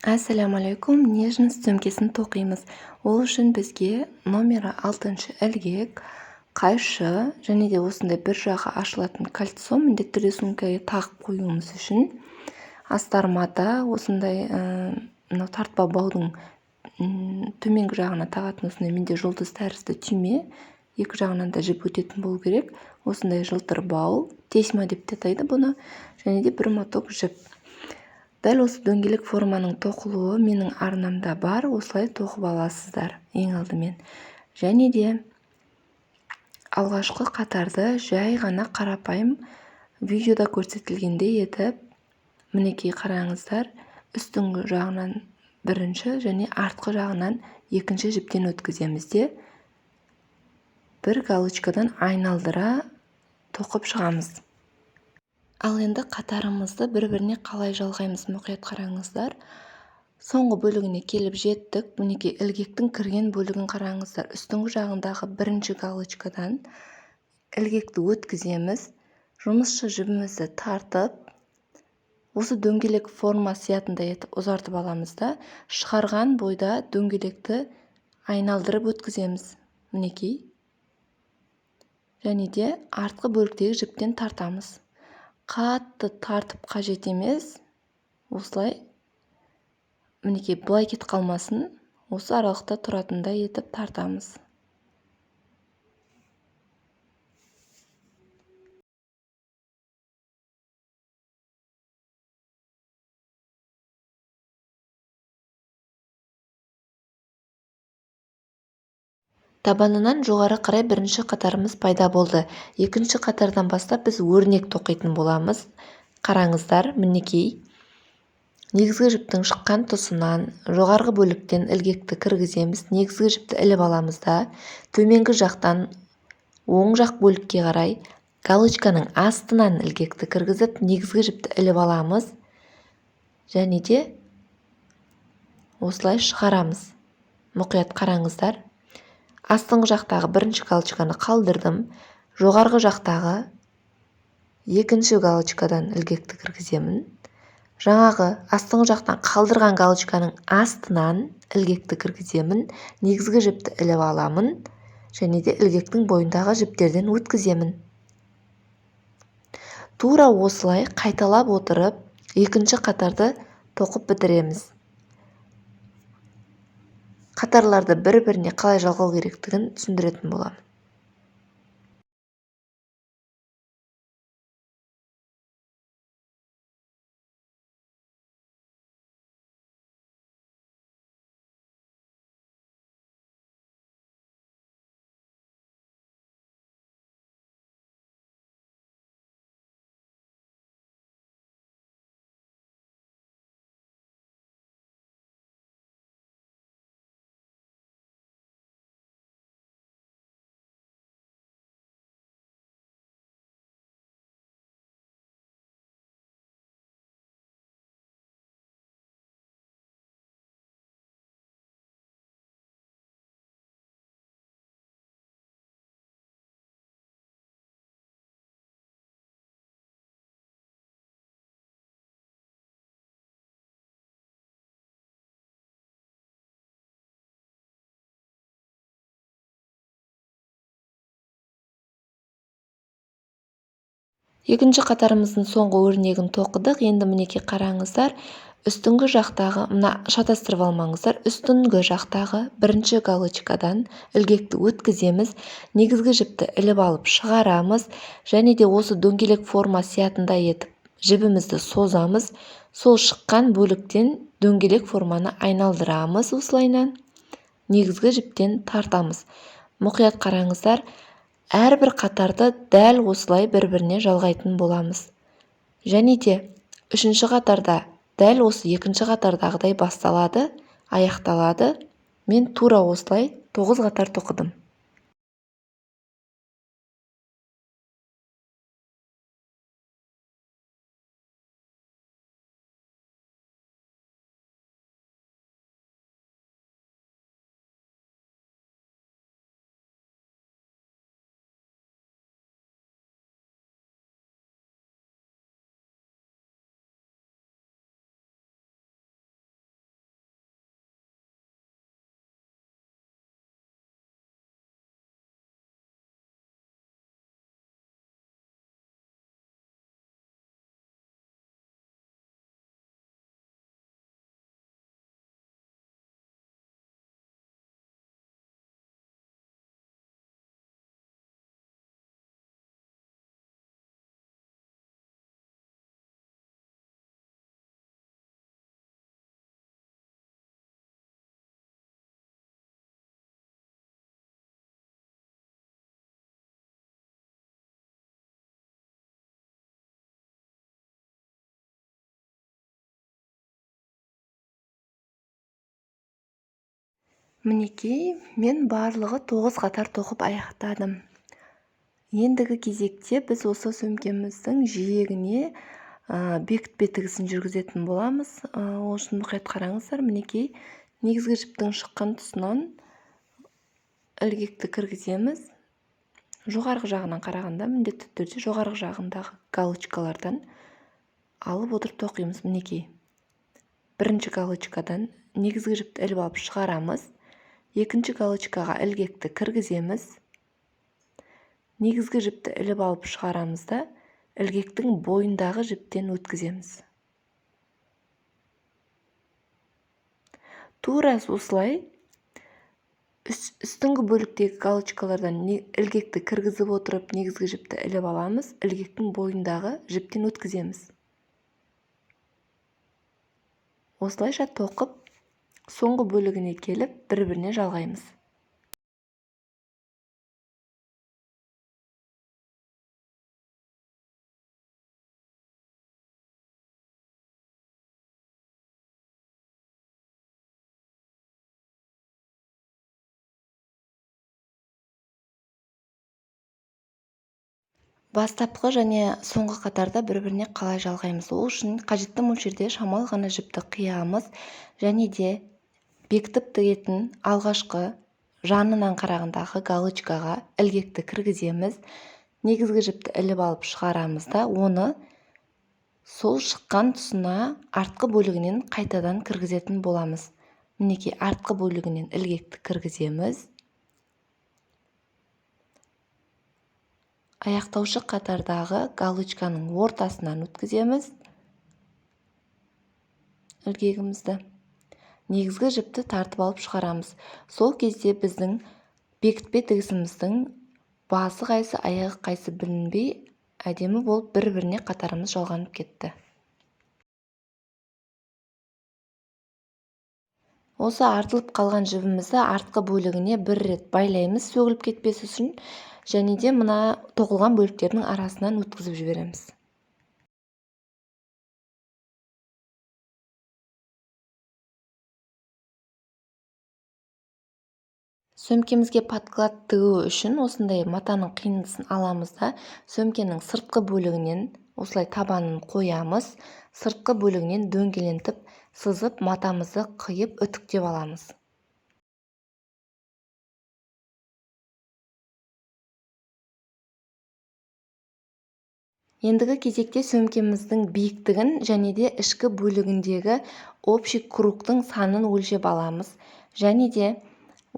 Ассалаумағалейкум, нежность сөмкесін тоқимыз. Ол үшін бізге номері 6 ілгек, қайшы және де осындай бір жағы ашылатын кольцо міндетті түрде сөмкеге тағып қоюымыз үшін астармада осындай мынау тартпа баудың төменгі жағына тағатын осындай менде жұлдыз тәрізді түйме, екі жағынан да жіп өтетін болу керек. Осындай жылтыр бау, тесьма деп те атайды бұны, және де бір моток жіп. Дәл осы дөңгелек форманың тоқылуы менің арнамда бар, осылай тоқып аласыздар ең алдымен. Және де алғашқы қатарды жай ғана қарапайым видеода көрсетілгендей етіп, мінекей қараңыздар, үстіңгі жағынан бірінші және артқы жағынан екінші жіптен өткіземіз де бір галочкадан айналдыра тоқып шығамыз. Ал енді қатарымызды бір-біріне қалай жалғаймыз, мұқият қараңыздар. Соңғы бөлігіне келіп жеттік. Мінекей ілгектің кірген бөлігін қараңыздар. Үстіңгі жағындағы бірінші галочкадан ілгекті өткіземіз. Жұмысшы жібімізді тартып, осы дөңгелек форма сиятындай етіп ұзартып аламыз да, шығарған бойда дөңгелекті айналдырып өткіземіз. Мінекей. Және де артқы бөліктегі жіптен тартамыз. Қатты тартып қажет емес. Осылай, мінекей бұлай кет қалмасын, осы аралықта тұратындай етіп тартамыз. Табанынан жоғары қарай бірінші қатарымыз пайда болды. Екінші қатардан бастап біз өрнек тоқитын боламыз. Қараңыздар, мінекей. Негізгі жіптің шыққан тұсынан жоғарғы бөліктен ілгекті кіргіземіз. Негізгі жіпті іліп аламыз да, төменгі жақтан оң жақ бөлікке қарай галочканың астынан ілгекті кіргізіп, негізгі жіпті іліп аламыз. Және де осылай шығарамыз. Мұқият қараңыздар. Астыңғы жақтағы бірінші галочканы қалдырдым. Жоғарғы жақтағы екінші галочкадан ілгекті кіргіземін. Жаңағы астыңғы жақтан қалдырған галочканың астынан ілгекті кіргіземін. Негізгі жіпті іліп аламын. Және де ілгектің бойындағы жіптерден өткіземін. Тура осылай қайталап отырып, екінші қатарды тоқып бітіреміз. Қатарларды бір-біріне қалай жалғау керектігін түсіндіретін боламын. Екінші қатарымыздың соңғы өрнегін тоқыдық. Енді мінекей қараңыздар, үстіңгі жақтағы, мына шатастырып алмаңыздар, үстіңгі жақтағы бірінші галочкадан ілгекті өткіземіз. Негізгі жіпті іліп алып шығарамыз. Және де осы дөңгелек форма сиятындай етіп жібімізді созамыз. Сол шыққан бөліктен дөңгелек форманы айналдырамыз осылайынан. Негізгі жіптен тартамыз. Мұқият қараңыздар. Әрбір қатарды дәл осылай бір-біріне жалғайтын боламыз. Және де үшінші қатарда дәл осы екінші қатардағыдай басталады, аяқталады. Мен тура осылай 9 қатар тоқыдым. Мінекей, мен барлығы 9 қатар тоқып аяқтадым. Ендігі кезекте біз осы сөмкеміздің жиегіне бекітпе тігісін жүргізетін боламыз. Ол үшін мұқият қараңыздар. Мінекей, негізгі жіптің шыққан тұсынан ілгекті кіргіземіз. Жоғарғы жағынан қарағанда міндетті түрде жоғарғы жағындағы галочкалардан алып отырып тоқимыз. Мінекей, бірінші галочкадан негізгі жіпті іліп алып шығарамыз. Екінші галочкаға ілгекті кіргіземіз. Негізгі жіпті іліп алып шығарамыз да ілгектің бойындағы жіптен өткіземіз. Тура осылай үстіңгі бөліктегі галочкалардан ілгекті кіргізіп отырып негізгі жіпті іліп аламыз, ілгектің бойындағы жіптен өткіземіз. Осылайша тоқып, соңғы бөлігіне келіп, бір-біріне жалғаймыз. Бастапқы және соңғы қатарда бір-біріне қалай жалғаймыз? Ол үшін қажетті мөлшерде шамалы ғана жіпті қиямыз және де бекітіп тігетін алғашқы жанынан қарағандағы галочкаға ілгекті кіргіземіз. Негізгі жіпті іліп алып шығарамыз да оны сол шыққан тұсына артқы бөлігінен қайтадан кіргізетін боламыз. Мінекей, артқы бөлігінен ілгекті кіргіземіз. Аяқтаушы қатардағы галочканың ортасынан өткіземіз ілгегімізді. Негізгі жіпті тартып алып шығарамыз. Сол кезде біздің бекітпе тігісіміздің басы қайсы, аяғы қайсы білінбей, әдемі болып бір-біріне қатарымыз жалғанып кетті. Осы артылып қалған жібімізді артқы бөлігіне бір рет байлаймыз, сөгіліп кетпесі үшін, және де мына тоқылған бөліктердің арасынан өткізіп жібереміз. Сөмкемізге подклад тігу үшін осындай матаның қиындысын аламыз да, сөмкенің сыртқы бөлігінен осылай табанын қоямыз, сыртқы бөлігінен дөңгелентіп, сызып, матамызды қиып үтіктеп аламыз. Ендігі кезекте сөмкеміздің биіктігін және де ішкі бөлігіндегі общий кругтың санын өлшеп аламыз. Және де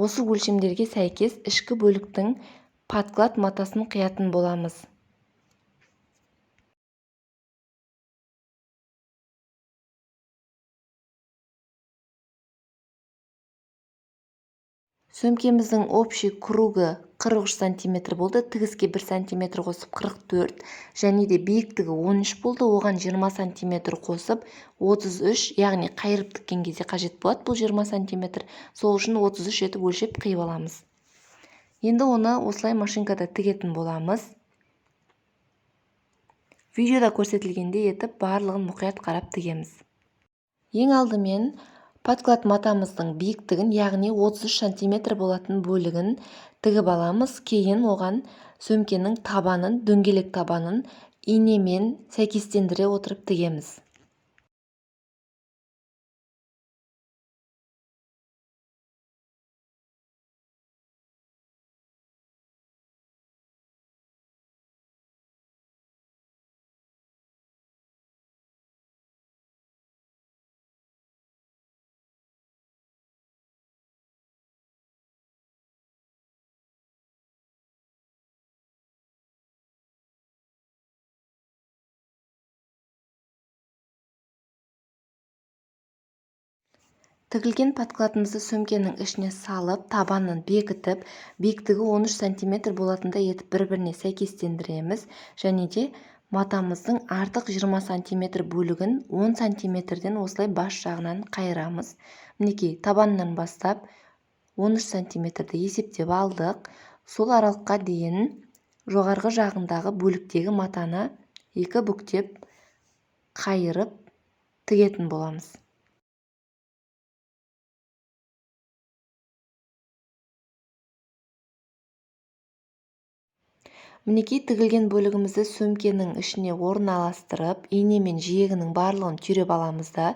осы өлшемдерге сәйкес ішкі бөліктің подклад матасын қиятын боламыз. Сөмкеміздің общий кругі 43 сантиметр болды, тігіске 1 сантиметр қосып 44, және де биіктігі 13 болды, оған 20 сантиметр қосып 33, яғни қайырып тіккен кезде қажет болады бұл 20 сантиметр, сол үшін 33 етіп өлшеп қиып аламыз. Енді оны осылай машинкада тігетін боламыз. Видеода көрсетілгендей етіп барлығын мұқият қарап тігеміз. Ең алдымен подклад матамыздың биіктігін, яғни 33 сантиметр болатын бөлігін тігіп аламыз. Кейін оған сөмкенің табанын, дөңгелек табанын инемен сәйкестендіре отырып тігеміз. Тігілген подкладымызды сөмкенің ішіне салып, табанын бекітіп, биіктігі 13 сантиметр болатындай етіп бір-біріне сәйкестендіреміз, және де матамыздың артық 20 сантиметр бөлігін 10 сантиметрден осылай бас жағынан қайырамыз. Мінекей, табанынан бастап 13 сантиметрді есептеп алдық. Сол аралыққа дейін жоғарғы жағындағы бөліктегі матаны екі бүктеп қайырып тігетін боламыз. Мінекей тігілген бөлігімізді сөмкенің ішіне орналастырып, ине мен жиегінің барлығын түйреп аламыз да,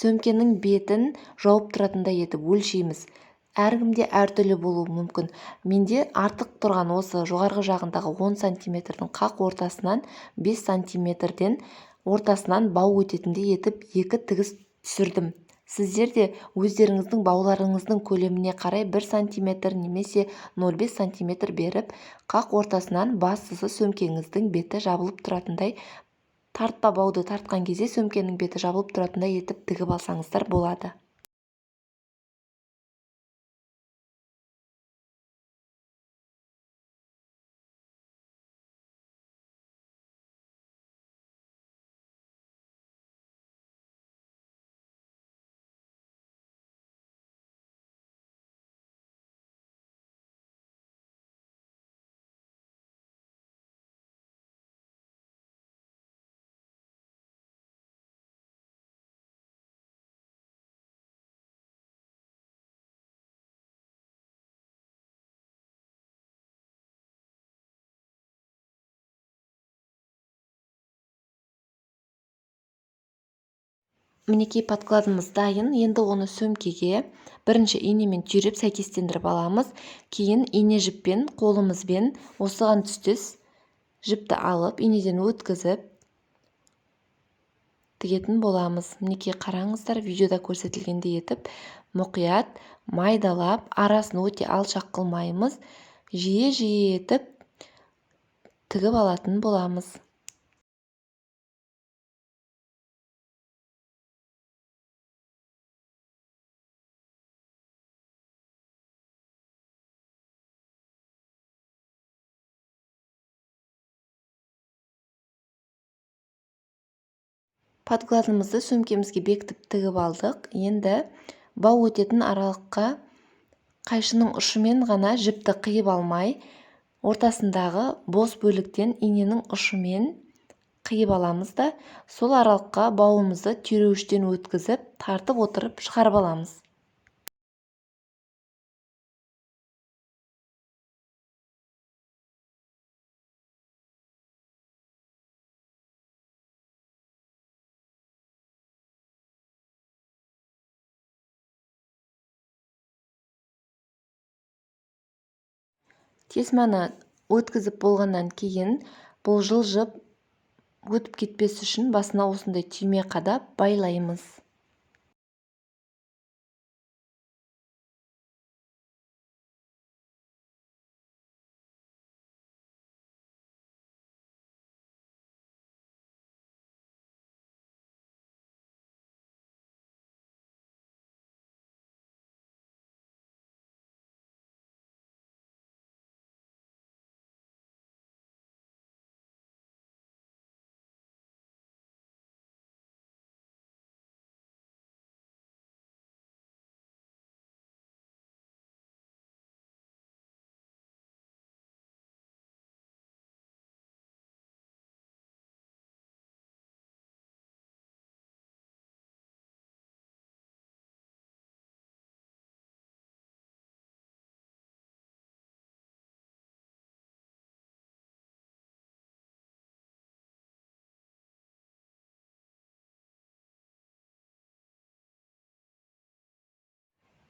сөмкенің бетін жауып тұратындай етіп өлшейміз. Әркімде әртүрлі болуы мүмкін. Менде артық тұрған осы жоғарғы жағындағы 10 сантиметрдің қақ ортасынан 5 сантиметрден ортасынан бау өтетіндей етіп екі тігіс түсірдім. Сіздер де өздеріңіздің бауларыңыздың көлеміне қарай 1 сантиметр немесе 0,5 сантиметр беріп, қақ ортасынан бастысы сөмкеңіздің беті жабылып тұратындай, тартпа бауды тартқан кезде сөмкенің беті жабылып тұратындай етіп тігіп алсаңыздар болады. Мінекей подкладымыз дайын. Енді оны сөмкеге бірінші инемен түйреп сәйкестендіріп аламыз. Кейін ине жіппен қолымызбен осыған түстес жіпті алып, инеден өткізіп тігетін боламыз. Мінекей қараңыздар, видеода көрсетілгендей етіп мұқият майдалап, арасын өте алшақ қылмаймыз, жиі етіп тігіп алатын боламыз. Подкладымызды сөмкемізге бекітіп тігіп алдық. Енді бау өтетін аралыққа қайшының ұшымен ғана жіпті қиып алмай, ортасындағы бос бөліктен иненің ұшымен қиып аламыз да, сол аралыққа бауымызды түйреуіштен өткізіп, тартып отырып шығарып аламыз. Тесманы өткізіп болғаннан кейін бұл жылжып өтіп кетпес үшін басына осындай түйме қадап байлаймыз.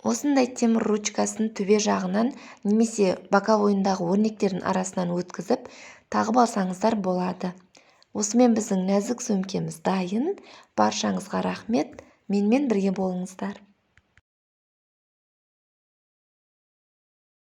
Осындай темір ручкасын төбе жағынан немесе боковойындағы өрнектердің арасынан өткізіп тағып алсаңыздар болады. Осымен біздің нәзік сөмкеміз дайын. Баршаңызға рахмет. Менімен бірге болыңыздар.